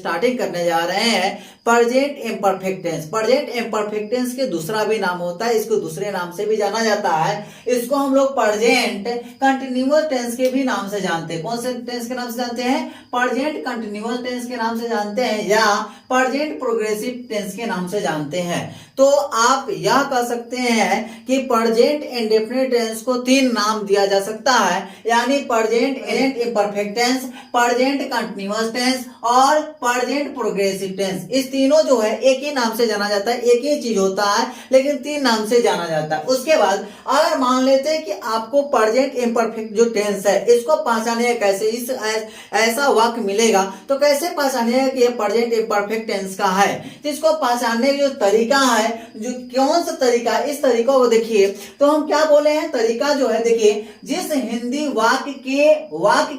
Starting करने जा रहे हैं present imperfect tense. Present imperfect tense के दूसरा भी नाम होता है, इसको दूसरे नाम से भी जाना जाता है। इसको हम लोग प्रेजेंट कंटिन्यूअस टेंस के भी नाम से जानते हैं। कौन से टेंस के नाम से जानते हैं? प्रेजेंट कंटिन्यूअस टेंस के नाम से जानते हैं या प्रेजेंट प्रोग्रेसिव टेंस के नाम से जानते हैं। तो आप यह कह सकते हैं कि प्रेजेंट इंडेफिनिट टेंस को 3 नाम दिया जा सकता है, यानी present imperfect tense, present continuous tense और प्रेजेंट प्रोग्रेसिव टेंस। इस तीनों जो है एक ही नाम से जाना जाता है, एक ही चीज होता है लेकिन 3 नाम से जाना जाता है। उसके बाद अगर मान लेते हैं कि आपको प्रेजेंट इम्परफेक्ट जो टेंस है इसको पहचाने कैसे, इस ऐसा वाक्य मिलेगा तो कैसे पहचाने कि यह प्रेजेंट इम्परफेक्ट टेंस का है। तो इसको पहचानने का जो तरीका है, जो कौन सा तरीका, इस तरीका को देखिए तो हम क्या बोले हैं, तरीका जो है देखिए, जिस हिंदी वाक्य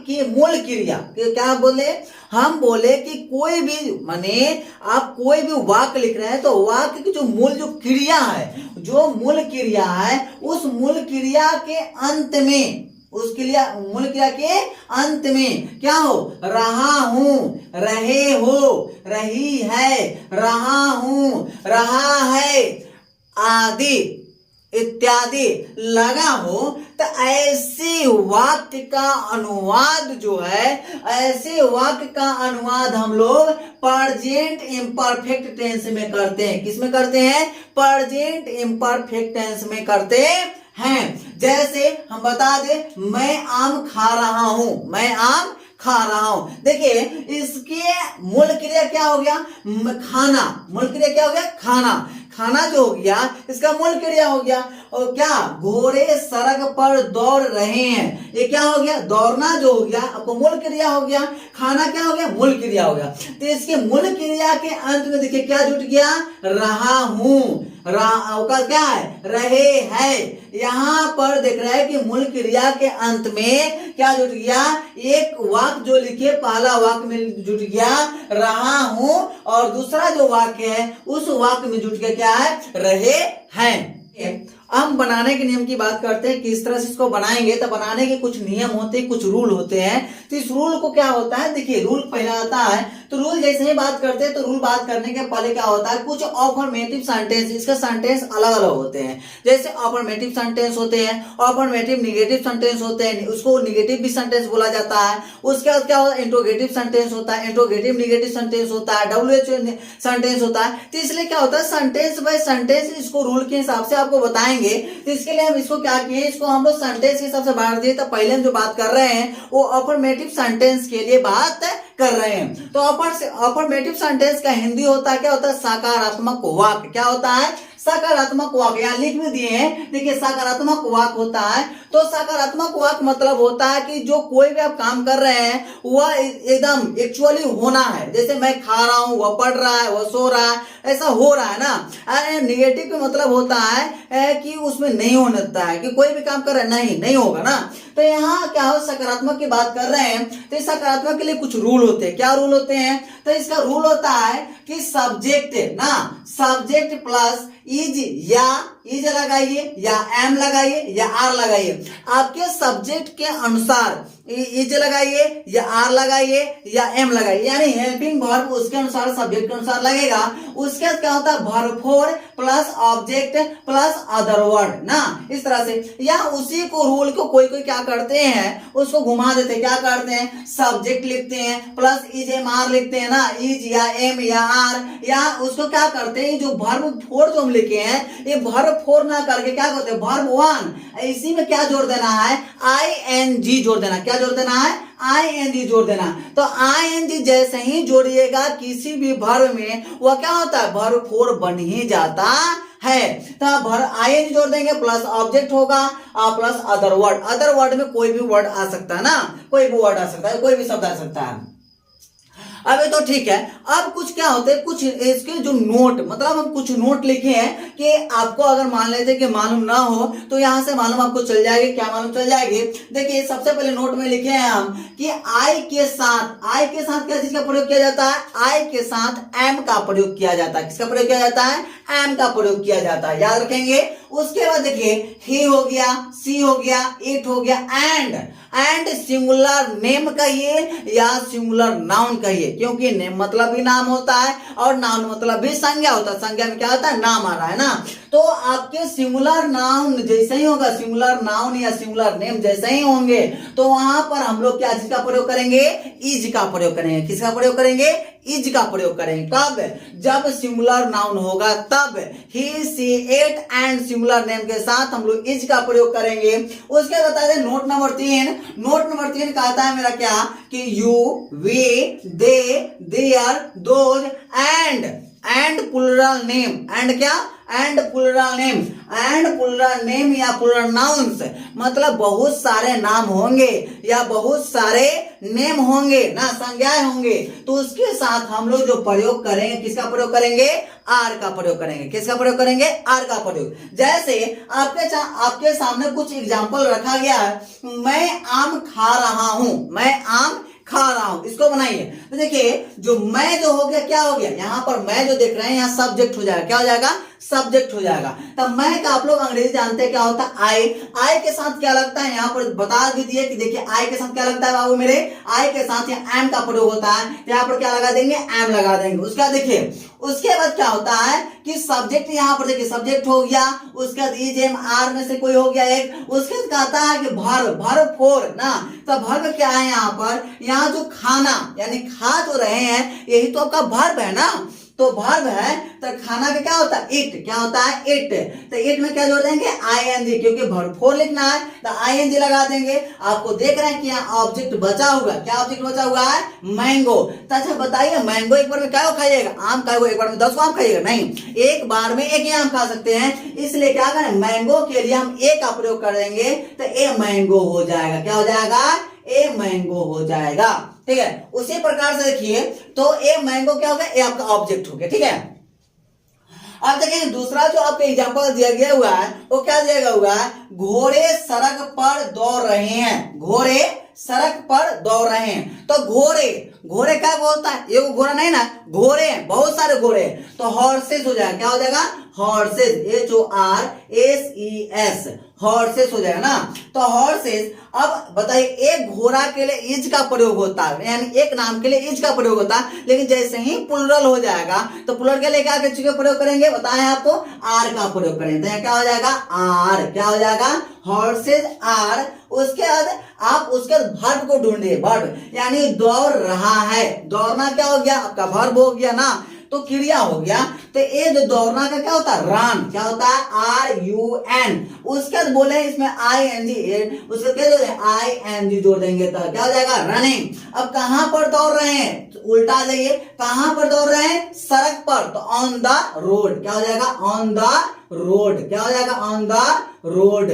की मूल क्रिया, क्या बोले, हम बोले कि कोई भी माने आप कोई भी वाक्य लिख रहे हैं तो वाक्य की जो मूल जो क्रिया है, जो मूल क्रिया है उस मूल क्रिया के अंत में, उस क्रिया मूल क्रिया के अंत में क्या हो, रहा हूं, रहे हो, रही है, रहा हूं, रहा है आदि इत्यादि लगा हो, तो ऐसे वाक्य का अनुवाद जो है, ऐसे वाक्य का अनुवाद हम लोग प्रेजेंट इम्परफेक्ट टेंस में करते हैं। किस में करते हैं? प्रेजेंट इम्परफेक्ट टेंस में करते हैं। जैसे हम बता दे, मैं आम खा रहा हूं, मैं आम खा रहा हूं। देखिए इसके मूल क्रिया क्या हो गया, खाना। मूल क्रिया क्या हो गया, खाना। खाना जो हो गया इसका मूल क्रिया हो गया। और क्या, घोड़े सड़क पर दौड़ रहे हैं, ये क्या हो गया, दौड़ना जो हो गया आपको मूल क्रिया हो गया। खाना क्या हो गया, मूल क्रिया हो गया। तो इसके मूल क्रिया के अंत में देखिए क्या जुट गया, रहा हूं, का क्या है, रहे है। यहां पर देख रहा है कि मूल क्रिया के अंत में क्या जुट गया, एक वाक्य जो लिखे, पहला वाक्य में जुट गया रहा हूं और दूसरा जो वाक्य है उस वाक्य में जुट गया क्या है, रहे हैं। हम बनाने के नियम की बात करते हैं, किस तरह से इसको बनाएंगे। तो बनाने के कुछ नियम होते हैं, कुछ रूल होते हैं। तो इस रूल को क्या होता है, देखिए रूल पहला आता है, तो रूल जैसे ही बात करते हैं तो रूल बात करने के पहले क्या होता है, कुछ अफर्मेटिव सेंटेंस, इसका सेंटेंस अलग अलग होते हैं। जैसे अफर्मेटिव सेंटेंस होते हैं, अफर्मेटिव निगेटिव सेंटेंस होते हैं, उसको निगेटिव भी सेंटेंस बोला जाता है। उसके बाद क्या होता है, इंट्रोगेटिव सेंटेंस होता है, इंट्रोगेटिव निगेटिव सेंटेंस होता है, WH सेंटेंस होता है। तो इसलिए क्या होता है, सेंटेंस बाय सेंटेंस इसको रूल के हिसाब से आपको बताएंगे। तो इसके लिए हम इसको क्या किए, इसको हम लोग सेंटेंस के हिसाब से बांट दिए। तो पहले हम जो बात कर रहे हैं वो अफर्मेटिव सेंटेंस के लिए बात कर रहे हैं। तो अफर्मेटिव सेंटेंस का हिंदी होता है, क्या होता है, सकारात्मक वाक्य। क्या होता है, सकारात्मक वाक्य। यहाँ लिख भी दिए हैं, देखिए सकारात्मक वाक्य होता है। तो सकारात्मक वाक्य मतलब होता है कि जो कोई भी आप काम कर रहे हैं वह एकदम एक्चुअली होना है। जैसे मैं खा रहा हूं, वह पढ़ रहा है, वह सो रहा है, ऐसा हो रहा है ना। अरे निगेटिव का मतलब होता है कि उसमें नहीं होने देता है, कि कोई भी काम कर रहे हैं नहीं होगा ना। तो यहाँ क्या हो, सकारात्मक की बात कर रहे हैं तो सकारात्मक के लिए कुछ रूल होते हैं। क्या रूल होते हैं, तो इसका रूल होता है कि सब्जेक्ट ना, सब्जेक्ट प्लस इज लगाइए या एम लगाइए या आर लगाइए। आपके सब्जेक्ट के अनुसार इज लगाइए या आर लगाइए या एम लगाइए, यानी हेल्पिंग वर्ब उसके अनुसार, सब्जेक्ट के अनुसार लगेगा। उसके बाद क्या होता है, verb four plus object plus other word ना, इस तरह से। या उसी को रूल को कोई क्या करते हैं, उसको घुमा देते हैं। क्या करते हैं, सब्जेक्ट लिखते हैं प्लस इज एम आर लिखते हैं ना, इज या एम या आर। या उसको क्या करते हैं, जो वर्ब फोर जो हम लिखे हैं ये वर्ब फोर ना करके क्या करते हैं, वर्ब वन, इसी में क्या जोड़ देना है, ING जोड़ देना। क्या जोड़ देना है, ING जोड़ देना। तो ING जैसे ही जोड़िएगा किसी भी वर्ब में, वह क्या होता है, वर्ब फोर बन ही जाता है। तो ING जोड़ देंगे प्लस ऑब्जेक्ट होगा और plus other word. Other word में कोई भी वर्ड आ सकता है ना, कोई भी वर्ड आ सकता है, कोई भी शब्द आ सकता है। अबे तो ठीक है। अब कुछ क्या होते हैं, कुछ इसके जो नोट, मतलब हम कुछ नोट लिखे हैं कि आपको अगर मान लेते कि मालूम ना हो तो यहां से मालूम आपको चल जाएगी। क्या मालूम चल जाएगी, देखिए सबसे पहले नोट में लिखे हैं हम कि आई के साथ क्या चीज का प्रयोग किया जाता है, आई के साथ एम का प्रयोग किया जाता है। किसका प्रयोग किया जाता है, एम का प्रयोग किया जाता है, याद रखेंगे। उसके बाद देखिए ही हो गया, सी हो गया, इट हो गया, एंड सिंगुलर नेम कहिए या सिंगुलर नाउन कहिए, क्योंकि नेम मतलब भी नाम होता है और नाउन मतलब भी संज्ञा होता है। संज्ञा में क्या होता है, नाम आ रहा है ना। तो आपके सिंगुलर नाउन जैसे ही होगा, सिंगुलर नाउन या सिंगुलर नेम जैसे ही होंगे, तो वहां पर हम लोग क्या चीज का प्रयोग करेंगे, इज का प्रयोग करेंगे। किसका प्रयोग करेंगे, इज का प्रयोग करेंगे। कब, जब सिंगुलर नाउन होगा तब। ही, सी, इट एंड सिंगुलर नेम के साथ हम लोग इज का प्रयोग करेंगे। उसके बता दें नोट नंबर 3। नोट नंबर 3 कहता है मेरा क्या, कि you, we, they, their, those and plural name, and क्या, and plural name, and plural name या प्लुरल नाउन्स, मतलब बहुत सारे नाम होंगे या बहुत सारे नेम होंगे ना, संज्ञाएं होंगे, तो उसके साथ हम लोग जो प्रयोग करेंगे, किसका प्रयोग करेंगे, आर का प्रयोग करेंगे। किसका प्रयोग करेंगे, आर का प्रयोग। जैसे आपके सामने कुछ एग्जाम्पल रखा गया है, मैं आम खा रहा हूं, मैं आम खा रहा हूं, इसको बनाइए। तो देखिए जो मैं जो हो गया, क्या हो गया, यहां पर मैं जो देख रहे हैं यहाँ सब्जेक्ट हो जाएगा, क्या हो जाएगा, सब्जेक्ट हो जाएगा। तब मैं का आप लोग अंग्रेजी जानते हैं क्या होता है, आई के साथ क्या लगता है, यहाँ पर बता भी दिए कि देखिए आई के साथ क्या लगता है बाबू मेरे, आई के साथ यहाँ एम का प्रयोग होता है, यहाँ पर क्या लगा देंगे, एम लगा देंगे। उसका देखिए उसके बाद क्या होता है कि सब्जेक्ट, यहाँ पर देखिए सब्जेक्ट हो गया, उसके बाद इज, एम, आर में से कोई हो गया एक। उसके बाद कहता है कि वर्ब फोर ना, तो वर्ब क्या है यहाँ पर, यहाँ जो खाना यानी खा जो रहे हैं, यही तो आपका वर्ब है ना, तो वर्ब है, तो खाना का क्या होता है, इट, क्या होता है, इट। तो इट में क्या जोड़ देंगे, आईएनजी, क्योंकि वर्ब फोर लिखना है तो आईएनजी लगा देंगे। आपको देख रहे हैं कि यहाँ ऑब्जेक्ट बचा हुआ, क्या ऑब्जेक्ट बचा हुआ है, मैंगो। तो अच्छा बताइए मैंगो एक बार में क्या खाइएगा, आम खाएगा, एक बार में 10 आम खाइएगा, नहीं, एक बार में एक ही आम खा सकते हैं। इसलिए क्या करें, मैंगो के लिए हम ए का प्रयोग करेंगे, तो ए मैंगो हो जाएगा, क्या हो जाएगा, ए मैंगो हो जाएगा। ठीक है, उसी प्रकार से देखिए, तो ए मैंगो क्या होगा, ए आपका ऑब्जेक्ट हो गया। ठीक है, अब देखिए दूसरा जो आपको एग्जांपल दिया गया हुआ है, वो क्या दिया गया हुआ है, घोड़े सड़क पर दौड़ रहे हैं, घोड़े सड़क पर दौड़ रहे हैं। तो घोड़े क्या बोलता है, ये घोड़ा नहीं ना, घोड़े बहुत सारे घोड़े, तो हॉर्सेस हो जाएगा, क्या हो जाएगा, हॉर्सेस, HORSES, हॉर्सेस हो जाएगा ना। तो हॉर्सेस, अब बताइए एक घोड़ा के लिए इज का प्रयोग होता है, यानी एक नाम के लिए इज का प्रयोग होता है, लेकिन जैसे ही प्लुरल हो जाएगा तो प्लुरल के लिए क्या प्रयोग करेंगे, बताएं आपको, आर का प्रयोग करेंगे। तो क्या हो जाएगा, आर, क्या हो जाएगा, हॉर्सेस आर। उसके बाद आप उसके वर्ब को ढूंढिए, वर्ब यानी दौड़ रहा है, दौड़ना क्या हो गया, आपका वर्ब हो गया ना, तो क्रिया हो गया। तो ये जो दौड़ना का क्या होता है, रन, क्या होता है, RUN। उसके बाद बोले इसमें ING, उसके क्या जोड़े, ING जोड़ देंगे तो क्या हो जाएगा, रनिंग। अब कहां पर दौड़ रहे हैं, तो उल्टा जाइए, कहां पर दौड़ रहे हैं, सड़क पर, तो ऑन द रोड, क्या हो जाएगा, ऑन द रोड, क्या हो जाएगा, on the road,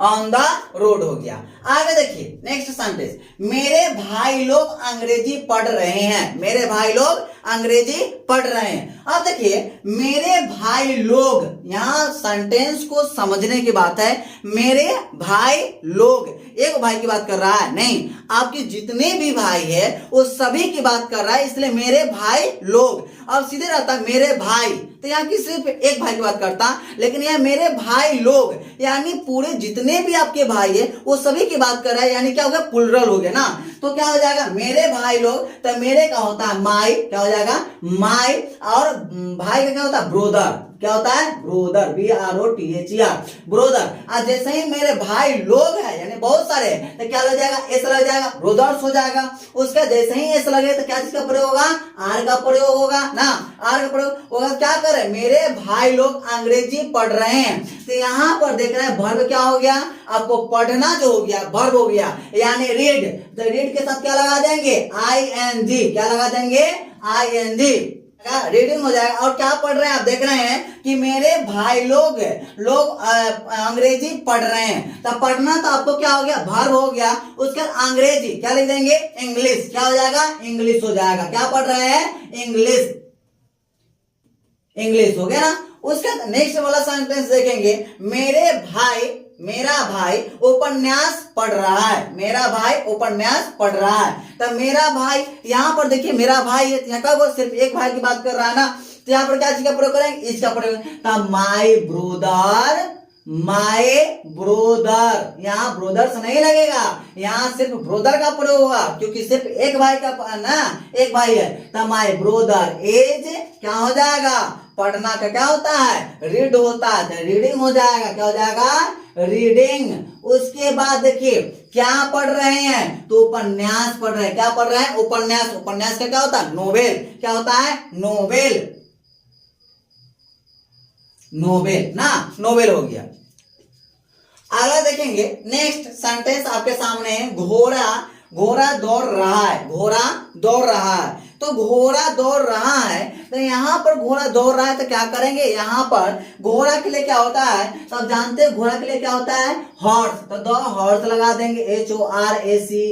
on the road हो गया। आगे देखिए नेक्स्ट सेंटेंस, मेरे भाई लोग अंग्रेजी पढ़ रहे हैं, मेरे भाई लोग अंग्रेजी पढ़ रहे हैं। अब देखिए मेरे भाई लोग, यहां सेंटेंस को समझने की बात है, मेरे भाई लोग, एक भाई की बात कर रहा है नहीं, आपके जितने भी भाई है वो सभी की बात कर रहा है, इसलिए मेरे भाई लोग। अब सीधे रहता है मेरे भाई, तो यहाँ की सिर्फ एक भाई की बात करता, लेकिन यह मेरे भाई लोग यानी पूरे जितने भी आपके भाई है वो सभी की बात कर रहा है, यानी क्या हो गया, प्लुरल हो गया ना। तो क्या हो जाएगा, मेरे भाई लोग, तो मेरे का होता है माई, क्या हो जाएगा, माई, और भाई का क्या होता है, ब्रोदर, क्या होता है, ब्रोदर, BROTHER, ब्रोदर। आज जैसे ही मेरे भाई लोग हैं यानी बहुत सारे, तो क्या लग जाएगा, एस लग जाएगा, ब्रोदर्स हो जाएगा। उसका जैसे ही एस लगे तो क्या चीज का प्रयोग होगा, आर का प्रयोग होगा ना, आर का प्रयोग होगा। क्या करे, मेरे भाई लोग अंग्रेजी पढ़ रहे हैं, तो यहाँ पर देख रहे हैं वर्ब क्या हो गया, आपको पढ़ना जो हो गया वर्ब हो गया, यानी रीड। तो रीड के साथ क्या लगा देंगे, ING, क्या लगा देंगे, ING, रीडिंग हो जाएगा। और क्या पढ़ रहे हैं, आप देख रहे हैं कि मेरे भाई लोग अंग्रेजी पढ़ रहे हैं, तो पढ़ना तो आपको क्या हो गया, वर्ब हो गया। उसके बाद अंग्रेजी क्या लिख देंगे, इंग्लिश, क्या हो जाएगा, इंग्लिश हो जाएगा। क्या पढ़ रहे हैं, इंग्लिश, इंग्लिश हो गया ना। उसके नेक्स्ट वाला सेंटेंस देखेंगे, मेरा भाई उपन्यास पढ़ रहा है, मेरा भाई उपन्यास पढ़ रहा है। तो मेरा भाई, यहां पर देखिए मेरा भाई है, यहाँ का वो सिर्फ एक भाई की बात कर रहा है ना, तो यहाँ पर क्या चीज का प्रयोग करेंगे, इसका प्रयोग। माय ब्रोदर, यहाँ ब्रोदर्स नहीं लगेगा, यहाँ सिर्फ ब्रोदर का प्रयोग होगा, क्योंकि सिर्फ एक भाई का ना, एक भाई है। तो माय ब्रोदर इज क्या हो जाएगा, पढ़ना का क्या होता है, रीड होता है, तो रीडिंग हो जाएगा, क्या हो जाएगा, रीडिंग। उसके बाद देखिए क्या पढ़ रहे हैं, तो उपन्यास पढ़ रहे हैं। क्या पढ़ रहे हैं, उपन्यास। उपन्यास का क्या होता है, नोवेल। क्या होता है, नोवेल। नोवेल ना, नोवेल हो गया। अगला देखेंगे, नेक्स्ट सेंटेंस आपके सामने है, घोड़ा दौड़ रहा है। घोड़ा दौड़ रहा है, तो घोड़ा दौड़ रहा है, तो यहाँ पर घोड़ा दौड़ रहा है, तो क्या करेंगे, यहाँ पर घोड़ा के लिए क्या होता है, तो आप जानते हैं घोड़ा के लिए क्या होता है, हॉर्स। तो दो हॉर्स लगा देंगे, HORSE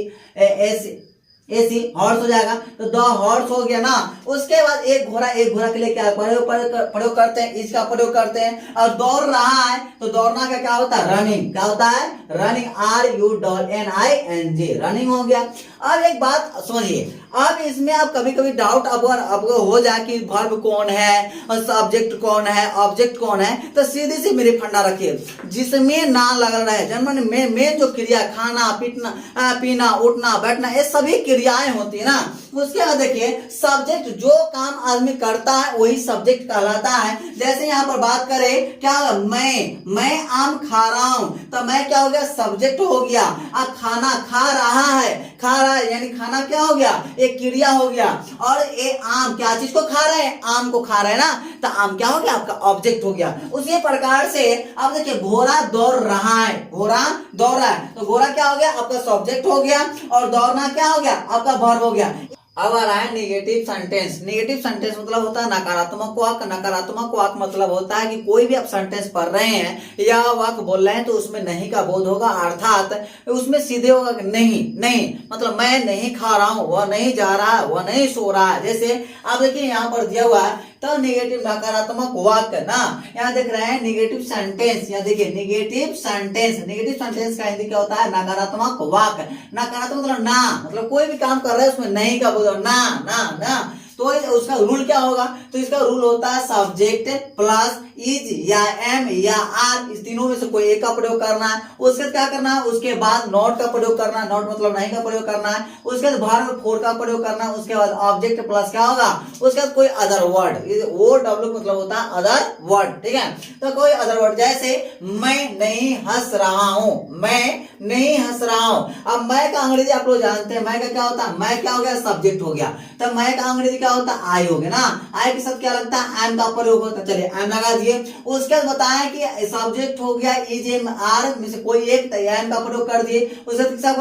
हॉर्स हो जाएगा। तो द हॉर्स हो गया ना। उसके बाद एक घोड़ा के लिए क्या प्रयोग करते हैं, इसका प्रयोग करते हैं। और दौड़ रहा है, तो दौड़ना का क्या होता है, रनिंग। क्या होता है, रनिंग, RUNNING, रनिंग हो गया। अब एक बात समझिए, अब इसमें आप कभी कभी डाउट आपको हो जाए कि वर्ब कौन है और सब्जेक्ट कौन है, ऑब्जेक्ट कौन है, तो सीधे से मेरे फंडा रखिए, जिसमें ना लग रहा है जन्म में जो क्रिया, खाना पीना उठना बैठना, ये सभी क्रियाएं होती है ना। उसके बाद देखिए सब्जेक्ट, जो काम आदमी करता है वही सब्जेक्ट कहलाता है। जैसे यहाँ पर बात करें, क्या होगा, मैं आम खा रहा हूं, तो मैं क्या हो गया, सब्जेक्ट हो गया। अब खाना खा रहा है यानी खाना क्या हो गया, एक क्रिया हो गया। और ये आम, क्या चीज को खा रहे हैं, आम को खा रहे हैं ना, तो आम क्या हो गया, आपका ऑब्जेक्ट हो गया। उसी प्रकार से अब देखिए घोड़ा दौड़ रहा है, घोड़ा दौड़ रहा है, तो घोड़ा क्या हो गया, आपका सब्जेक्ट हो गया, और दौड़ना क्या हो गया, आपका वर्ब हो गया। अब आ रहा है नेगेटिव सेंटेंस। नेगेटिव सेंटेंस मतलब होता है नकारात्मक वाक्य। नकारात्मक वाक्य मतलब होता है कि कोई भी आप सेंटेंस पढ़ रहे हैं या वाक्य बोल रहे हैं, तो उसमें नहीं का बोध होगा, अर्थात उसमें सीधे होगा कि नहीं, मतलब मैं नहीं खा रहा हूं, वह नहीं जा रहा है, वह नहीं सो रहा है। जैसे आप देखिए यहाँ पर दिया हुआ है, तो नेगेटिव नकारात्मक वाक्य ना, यहाँ देख रहे हैं नेगेटिव सेंटेंस। यहाँ देखिए नेगेटिव सेंटेंस का हिंदी क्या होता है, नकारात्मक वाक्य। नकारात्मक मतलब ना, मतलब कोई भी काम कर रहे हैं उसमें नहीं का बोल, ना, तो उसका रूल क्या होगा, तो इसका रूल होता है सब्जेक्ट प्लस इज या एम या आर, इस तीनों में से कोई एक का प्रयोग करना है। उसके क्या करना है, उसके बाद नॉट का प्रयोग करना है, नॉट मतलब नहीं का प्रयोग करना है। उसके बाद वर्ब फोर का प्रयोग करना है। उसके बाद ऑब्जेक्ट प्लस क्या होगा, उसके बाद कोई अदर वर्ड, वो डब्ल्यू मतलब होता है अदर वर्ड, ठीक है। तो कोई अदर वर्ड, जैसे मैं नहीं हंस रहा हूं, मैं नहीं हंस रहा हूं। अब मैं का अंग्रेजी आप लोग जानते हैं, मैं का क्या होता है, मैं क्या हो गया, सब्जेक्ट हो गया। तो मैं का अंग्रेजी क्या होता है, आई हो गया ना। आई के साथ क्या लगता है, एम का प्रयोग होता है। चलिए एम लगा दिए। उसके बाद बताया कि सब्जेक्ट हो गया इज एम आर में से कोई एक, एम का प्रयोग कर दिए। उसके बाद किसका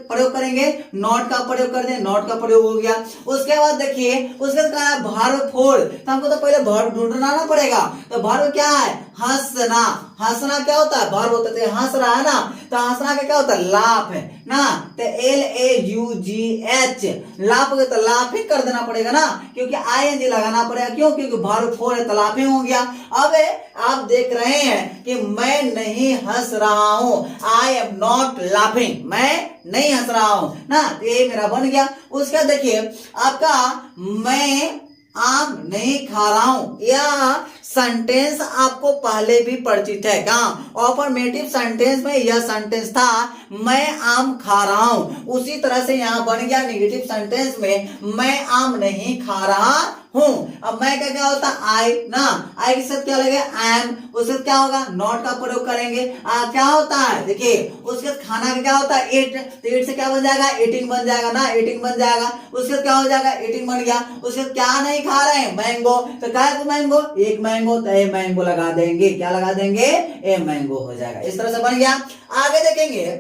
प्रयोग करेंगे, नॉट का प्रयोग कर दिए, नॉट का प्रयोग हो गया। उसके बाद देखिए उसके बाद कहा वर्ब फोर, तो हमको तो पहले वर्ब ढूंढना ना पड़ेगा। तो वर्ब क्या है, हंसना। हंसना क्या होता है, वर्ब होता है, हंस रहा है ना, तो हंसना का क्या होता है, लाफ है ना। तो LAUGH, लाफ हो गया, तो लाफिंग कर देना पड़ेगा ना, क्योंकि ING लगाना पड़ेगा। क्यों, क्योंकि वर्ब फोर है, तो लाफिंग हो गया। अब आप देख रहे हैं कि मैं नहीं हंस रहा हूं, I am not laughing, मैं नहीं हंस रहा हूं ना, ये मेरा बन गया। उसका देखिए आपका मैं आम नहीं खा रहा हूं, यह सेंटेंस आपको पहले भी परिचित है। कहाँ, ऑफर्मेटिव सेंटेंस में यह सेंटेंस था, मैं आम खा रहा हूं। उसी तरह से यहां बन गया नेगेटिव सेंटेंस में, मैं आम नहीं खा रहा हूं। अब मैं का क्या होता है, आई ना, आई के साथ क्या लगेगा, एम। उसके साथ क्या होगा, नॉट का प्रयोग करेंगे। क्या होता है, देखिए उसके साथ खाना का क्या होता है, इट, तो इट से क्या बन जाएगा, ईटिंग बन जाएगा ना, ईटिंग बन जाएगा। उसके साथ क्या हो जाएगा, ईटिंग बन गया। उसके साथ क्या नहीं खा रहे हैं, मैंगो, तो क्या है मैंगो, एक मैंगो, तो ए मैंगो लगा देंगे। क्या लगा देंगे, ए मैंगो हो जाएगा। इस तरह से बन गया। आगे देखेंगे,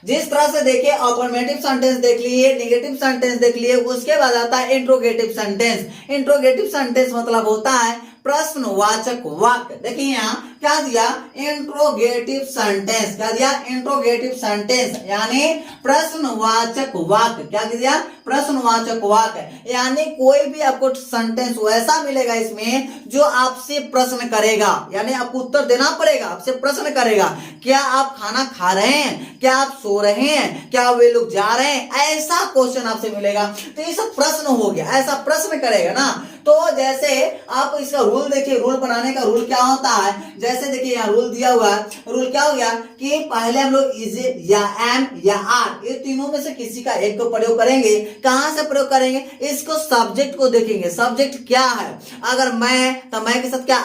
जिस तरह से देखिए अफर्मेटिव सेंटेंस देख लिए, नेगेटिव सेंटेंस देख लिए, उसके बाद आता है इंट्रोगेटिव सेंटेंस। इंट्रोगेटिव सेंटेंस मतलब होता है प्रश्नवाचक वाक्य। देखिए यहाँ क्या दिया, इंट्रोगेटिव सेंटेंस। क्या दिया, इंट्रोगेटिव सेंटेंस यानी प्रश्नवाचक वाक्य। क्या दिया, प्रश्नवाचक वाक्य, यानी कोई भी आपको सेंटेंस वैसा मिलेगा इसमें जो आपसे प्रश्न करेगा, यानी आपको उत्तर देना पड़ेगा, आपसे प्रश्न करेगा। क्या आप खाना खा रहे हैं, क्या आप सो रहे हैं, क्या वे लोग जा रहे हैं, ऐसा क्वेश्चन आपसे मिलेगा। तो ये सब प्रश्न हो गया, ऐसा प्रश्न करेगा ना। तो जैसे आप इसका रूल देखिए, रूल बनाने का रूल क्या होता है, जैसे देखिए यहाँ रूल दिया हुआ है। रूल क्या हो गया कि पहले हम लोग इज या एम या आर, ये तीनों में से किसी का एक को प्रयोग करेंगे। कहां से प्रयोग करेंगे, इसको सब्जेक्ट को देखेंगे, सब्जेक्ट क्या है। अगर मैं, तो मैं के साथ क्या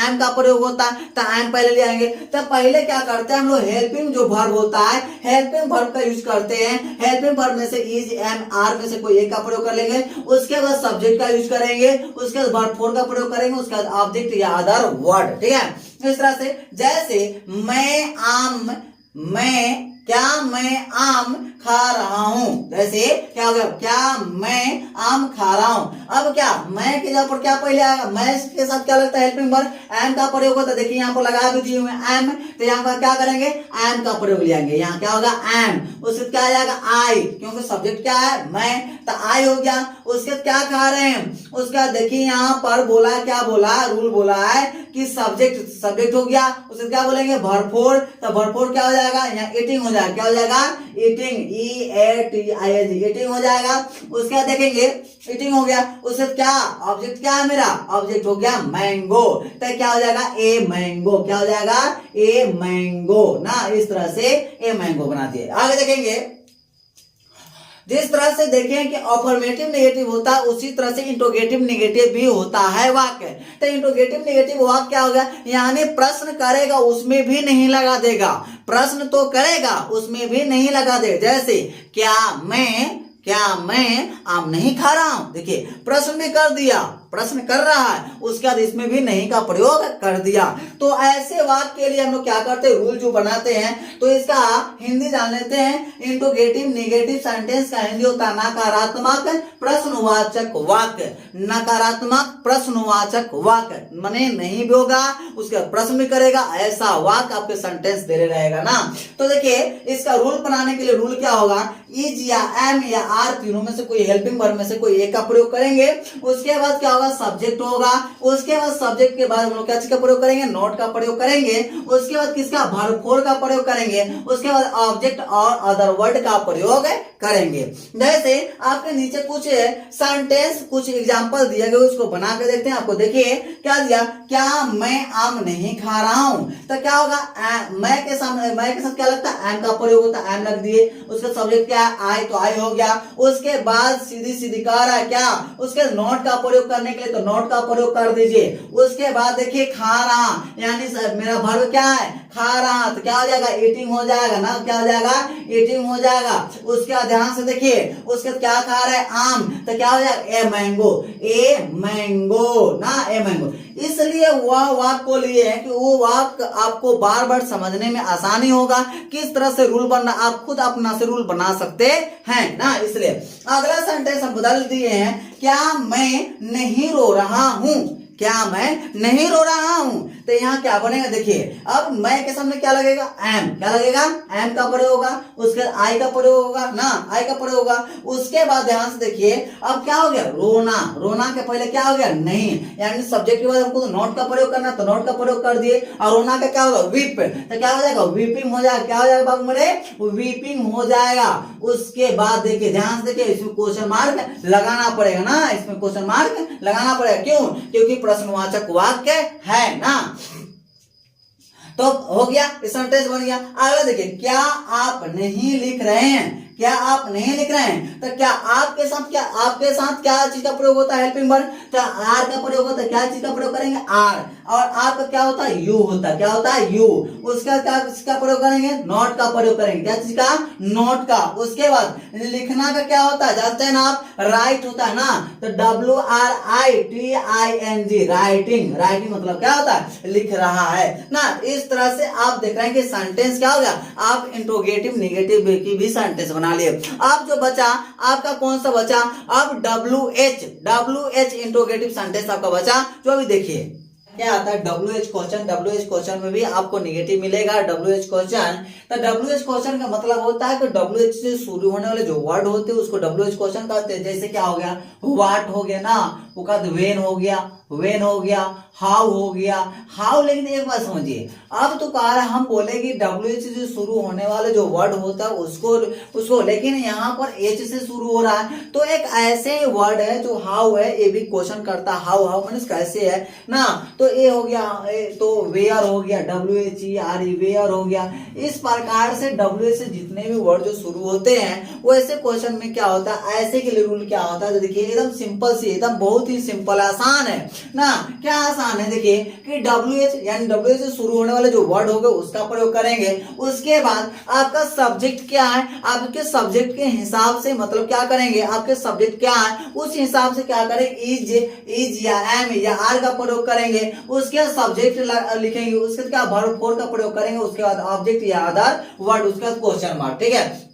एम का प्रयोग होता है, तो एम पहले ले आएंगे। तो पहले क्या करते हैं हम लोग, हेल्पिंग जो वर्ब होता है, हेल्पिंग वर्ब का यूज करते हैं। हेल्पिंग वर्ब में से इज एम आर में से कोई एक का प्रयोग कर लेंगे, उसके बाद सब्जेक्ट का यूज करेंगे, उसके बाद वर्ब फोर का प्रयोग करेंगे, उसके बाद ऑब्जेक्ट या अदर वर्ड। ठीक है, इस तरह से जैसे मैं आम, मैं आम खा रहा हूं, जैसे क्या हो गया, क्या मैं आम खा रहा हूं। अब क्या, मैं के जगह पर क्या पहले आएगा, मैं के साथ क्या लगता है, हेल्पिंग वर्ब, एम का प्रयोग होता है। देखिए यहाँ पर लगा भी दिए हुए एम, तो यहाँ पर क्या करेंगे, एम का प्रयोग लेंगे। यहाँ क्या होगा, एम, उसके क्या आ जाएगा, आई, क्योंकि सब्जेक्ट क्या है, मैं, तो आई हो गया। उसके क्या खा रहे हैं, उसका देखिए यहाँ पर बोला, क्या बोला, रूल बोला है कि सब्जेक्ट हो गया, उसके क्या बोलेंगे, वर्ब फोर, तो वर्ब फोर क्या हो जाएगा, यहाँ ईटिंग हो जाएगा, क्या हो जाएगा, ईटिंग, EATING, ईटिंग हो जाएगा। उसके बाद देखेंगे ईटिंग हो गया, उससे क्या ऑब्जेक्ट क्या है मेरा, ऑब्जेक्ट हो गया मैंगो, तो क्या हो जाएगा, ए मैंगो, क्या हो जाएगा, ए मैंगो ना। इस तरह से ए मैंगो बना दिए। आगे देखेंगे, जिस तरह से देखें कि अफर्मेटिव नेगेटिव होता है, उसी तरह से इंट्रोगेटिव नेगेटिव भी होता है वाक्य। तो इंट्रोगेटिव नेगेटिव वाक्य क्या होगा, यानी प्रश्न करेगा उसमें भी नहीं लगा देगा, प्रश्न तो करेगा उसमें भी नहीं लगा देगा। जैसे क्या मैं आम नहीं खा रहा हूं, देखिए प्रश्न में कर दिया, प्रश्न कर रहा है, उसके बाद इसमें भी नहीं का प्रयोग कर दिया। तो ऐसे वाक्य के लिए हम लोग क्या करते हैं, रूल जो बनाते हैं, तो इसका हिंदी जान लेते हैं। इंट्रोगेटिव नेगेटिव सेंटेंस का हिंदी होता है नकारात्मक प्रश्नवाचक वाक्य, नकारात्मक प्रश्नवाचक वाक्य, माने नहीं भी होगा, उसका प्रश्न भी करेगा, ऐसा वाक्य आपके सेंटेंस दे रहेगा ना। तो देखिए इसका रूल बनाने के लिए रूल क्या होगा, इज या एम या आर तीनों में से कोई, हेल्पिंग वर्ब में से कोई एक का प्रयोग करेंगे। उसके बाद क्या होगा, सब्जेक्ट होगा, उसके बाद सब्जेक्ट के बाद हम लोग क्या चीज का प्रयोग करेंगे, नोट का प्रयोग करेंगे। उसके बाद किसका, वर्ब फोर का प्रयोग करेंगे। उसके बाद ऑब्जेक्ट और अदर वर्ड का प्रयोग करेंगे। जैसे आपके नीचे कुछ सेंटेंस, कुछ एग्जांपल दिए गए, उसको बना के देखते हैं। आपको देखिए क्या दिया, क्या मैं आम नहीं खा रहा हूं, तो क्या होगा, मैं के साथ क्या लगता है, एम का प्रयोग होता है, एम लग दिए। उसका सब्जेक्ट क्या है, आई, तो आई हो गया। उसके बाद सीधी कह रहा है क्या, उसके नोट का प्रयोग करने के लिए तो नोट का प्रयोग कर दीजिए। उसके बाद देखिए खा रहा, यानी मेरा वर्ब क्या है, खा रहा, तो क्या हो जाएगा, ईटिंग हो जाएगा ना, क्या हो जाएगा, ईटिंग हो जाएगा। उसके बाद ध्यान से देखिए, उसके क्या खा रहा है, आम, तो क्या हो जाएगा, ए मैंगो ना, ए मैंगो। इसलिए वह वाक्य को लिए है कि वो वाक्य आपको बार बार समझने में आसानी होगा, किस तरह से रूल बनना, आप खुद अपना से रूल बना सकते हैं ना। इसलिए अगला सेंटेंस हम बदल दिए हैं, क्या मैं नहीं रो रहा हूं, क्या मैं नहीं रो रहा हूं, तो यहाँ क्या बनेगा, देखिए अब मैं के सामने क्या लगेगा, एम, क्या लगेगा, एम का प्रयोग होगा। उसके बाद आई का प्रयोग होगा ना, आई का प्रयोग होगा। उसके बाद ध्यान से देखिए, अब क्या हो गया, रोना के पहले क्या हो गया, नहीं, यानी सब्जेक्ट के बाद हमको तो नोट का प्रयोग करना, तो नोट का प्रयोग कर दिए। और रोना का क्या होगा, वीप, तो क्या हो जाएगा, वीपिंग हो जाएगा, क्या हो जाएगा बाबू मेरे, वीपिंग हो जाएगा। उसके बाद देखिए ध्यान से देखिए, इसमें क्वेश्चन मार्क लगाना पड़ेगा ना, इसमें क्वेश्चन मार्क लगाना पड़ेगा, क्यों, क्योंकि प्रश्नवाचक वाक्य है ना। तो हो गया, सेंटेंस बन गया। अगला देखिए, क्या आप नहीं लिख रहे हैं, क्या आप नहीं लिख रहे हैं, तो क्या आपके साथ क्या चीज का प्रयोग होता है, हेल्पिंग वर्ब, तो आर का प्रयोग होता है। क्या चीज का प्रयोग करेंगे, आर, और आपका क्या होता है, यू होता है, क्या होता है, यू। उसका क्या चीज प्रयोग करेंगे, नोट का प्रयोग करेंगे, क्या चीज का, नोट का। उसके बाद लिखना का क्या होता है, जानते हैं ना आप, राइट होता है ना, तो WRITING, राइटिंग मतलब क्या होता है, लिख रहा है ना। इस तरह से आप देख रहे हैं कि सेंटेंस क्या हो गया, आप इंट्रोगेटिव नेगेटिव की भी सेंटेंस बना लिए। अब जो बचा आपका, कौन सा बचा, अब WH इंट्रोगेटिव सेंटेंस आपका बचा, जो अभी देखिए क्या आता है WH क्वेश्चन। WH क्वेश्चन में भी आपको नेगेटिव मिलेगा WH क्वेश्चन। तो WH क्वेश्चन का मतलब होता है कि WH से शुरू होने वाले जो वर्ड होते हैं उसको WH क्वेश्चन कहते हैं। जैसे क्या हो गया, व्हाट हो गया ना, वो कहते वेन हो गया, वेन हो गया, हाउ हो गया, हाउ। लेकिन एक बात समझिए, अब तो कह रहा है हम बोले कि WH से शुरू होने वाले जो वर्ड होता है उसको लेकिन यहाँ पर H से शुरू हो रहा है। तो एक ऐसे वर्ड है जो हाउ है, ये भी क्वेश्चन करता है हाउ, हाउ मीन्स कैसे है ना। तो ये हो गया, तो वेयर हो गया, WHERE वेयर हो गया। इस प्रकार से WH से जितने भी वर्ड जो शुरू होते हैं वो ऐसे क्वेश्चन में क्या होता है, ऐसे के लिए रूल क्या होता है। तो देखिए एकदम सिंपल सी, एकदम बहुत ही सिंपल आसान है ना। क्या आसान है, देखिए कि WH यानी WH से शुरू होने वाले जो वर्ड होंगे उसका प्रयोग करेंगे। उसके बाद आपका सब्जेक्ट क्या है, आपके सब्जेक्ट के हिसाब से मतलब क्या करेंगे, आपके सब्जेक्ट क्या है उस हिसाब से क्या करेंगे, इज या एम या आर का प्रयोग करेंगे। उसके सब्जेक्ट लिखेंगे, उसके क्या वर्ब फोर का प्रयोग करेंगे, उसके बाद ऑब्जेक्ट या अदर वर्ड, उसका क्वेश्चन मार्क। ठीक है,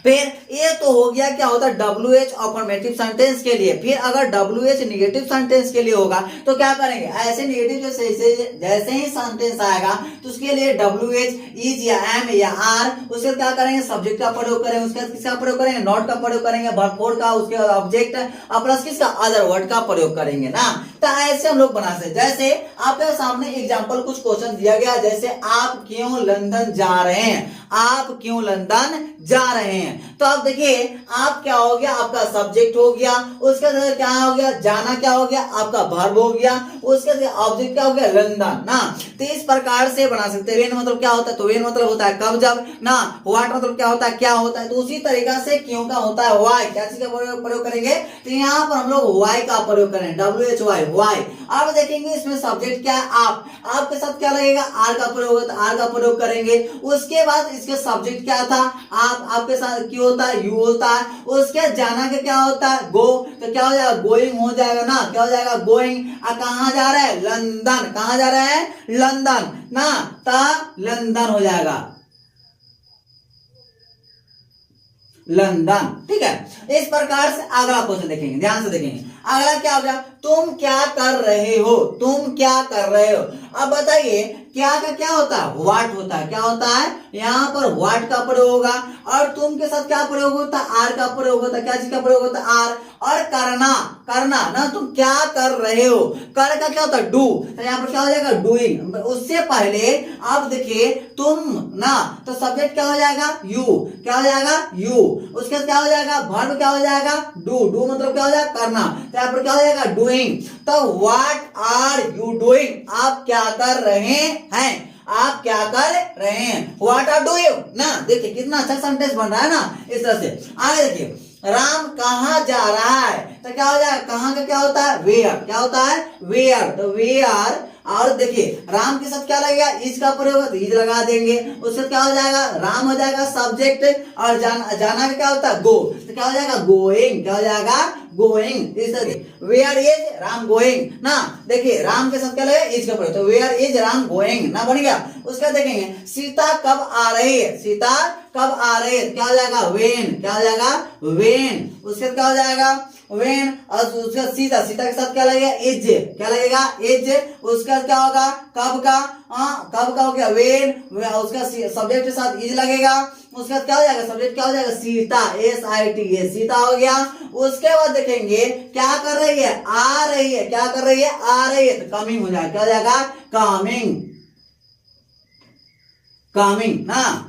फिर ये तो हो गया क्या होता है WH अफर्मेटिव सेंटेंस के लिए। फिर अगर WH निगेटिव सेंटेंस के लिए होगा तो क्या करेंगे, ऐसे निगेटिव जैसे ही सेंटेंस आएगा तो उसके लिए WH इज या एम या आर, उसके क्या करेंगे, सब्जेक्ट का प्रयोग करेंगे, उसके किसका प्रयोग करेंगे, नॉट का प्रयोग करेंगे, वर्ब फोर का, उसके बाद ऑब्जेक्ट और प्लस किसका, अदर वर्ड का प्रयोग करेंगे ना। तो ऐसे हम लोग बना सकते। जैसे आपके सामने एग्जांपल कुछ क्वेश्चन दिया गया, जैसे आप क्यों लंदन जा रहे हैं, आप क्यों लंदन जा रहे हैं। तो अब देखिए आप क्या हो गया, आपका सब्जेक्ट हो गया, उसके बाद क्या हो गया, जाना क्या हो गया, आपका वर्ब हो गया, उसके बाद ऑब्जेक्ट क्या हो गया, लंदन ना। तो इस प्रकार से बना सकते हैं। वेन मतलब क्या होता है, तो वेन मतलब होता है कब जब ना। व्हाट मतलब क्या होता है, क्या होता है। तो उसी तरीका से क्यों का होता है व्हाई, क्या चीज का प्रयोग करेंगे, तो यहाँ पर हम लोग व्हाई का प्रयोग करें, WHY व्हाई। अब देखेंगे इसमें सब्जेक्ट क्या है, आपके साथ क्या लगेगा, आर का प्रयोग होता है, आर का प्रयोग करेंगे। उसके बाद इसके सब्जेक्ट क्या था, आपके साथ क्यों होता है, यू होता है। उसके जाना के क्या होता है, गो, तो क्या हो जाएगा, गोइंग हो जाएगा ना, क्या हो जाएगा, गोइंग। कहाँ जा रहा है, लंदन, कहाँ जा रहा है, लंदन ना, ता लंदन हो जाएगा, लंदन। ठीक है, इस प्रकार से अगला क्वेश्चन देखेंगे, ध्यान से देखेंगे। अगला क्या हो गया, तुम क्या कर रहे हो, तुम क्या कर रहे हो। अब बताइए क्या का क्या होता है, व्हाट होता है, क्या होता है, यहाँ पर व्हाट का प्रयोग होगा और तुम के साथ क्या प्रयोग होता है, आर का प्रयोग होता है। क्या चीज का प्रयोग होता है, आर। और करना, करना ना, तुम क्या कर रहे हो, कर का क्या होता है, डू। तो यहाँ पर क्या हो जाएगा, डूइंग। उससे पहले आप देखिए तुम ना, तो सब्जेक्ट क्या हो जाएगा, यू, क्या हो जाएगा, यू। उसके बाद क्या हो जाएगा, वर्ब क्या हो जाएगा, डू, डू मतलब क्या हो जाएगा, करना। तो यहाँ पर क्या हो जाएगा, डूइंग। तो व्हाट आर यू डूइंग, आप क्या कर रहे हैं, आप क्या कर रहे हैं, व्हाट आर डूइंग ना। देखिए कितना अच्छा सेंटेंस बन रहा है ना इस तरह से। आगे देखिए, राम कहाँ जा रहा है, तो क्या हो जाएगा, कहाँ का क्या होता है, वेयर, क्या होता है, वेयर। तो वेयर। और देखिए राम के साथ क्या लगेगा, इज का प्रयोग, तो इज लगा देंगे। उससे क्या हो जाएगा, राम हो जाएगा सब्जेक्ट, और जाना का क्या होता है, गो, तो क्या हो जाएगा, गोइंग, क्या हो जाएगा, गोइंग। इस तरह वेयर इज राम गोइंग ना। देखिए राम के साथ क्या लगेगा, इज का प्रयोग, तो वेयर इज राम गोइंग ना बन गया। उसका देखेंगे सीता कब आ रही है, सीता कब आ रही है, क्या हो जाएगा, वेन, क्या हो जाएगा, वेन। उसके क्या हो जाएगा, वेन। और उसका सीता, सीता के साथ क्या लगेगा, इज, क्या लगेगा, इज। उसका क्या होगा, कब का, कब का हो गया, वेन। उसका सब्जेक्ट के साथ इज लगेगा। उसका क्या हो जाएगा, सब्जेक्ट क्या हो जाएगा, सीता, SITA, सीता हो गया। उसके बाद देखेंगे क्या कर रही है, आ रही है, क्या कर रही है, आ रही है, तो कमिंग हो जाएगा, क्या हो जाएगा, कमिंग, कमिंग ना।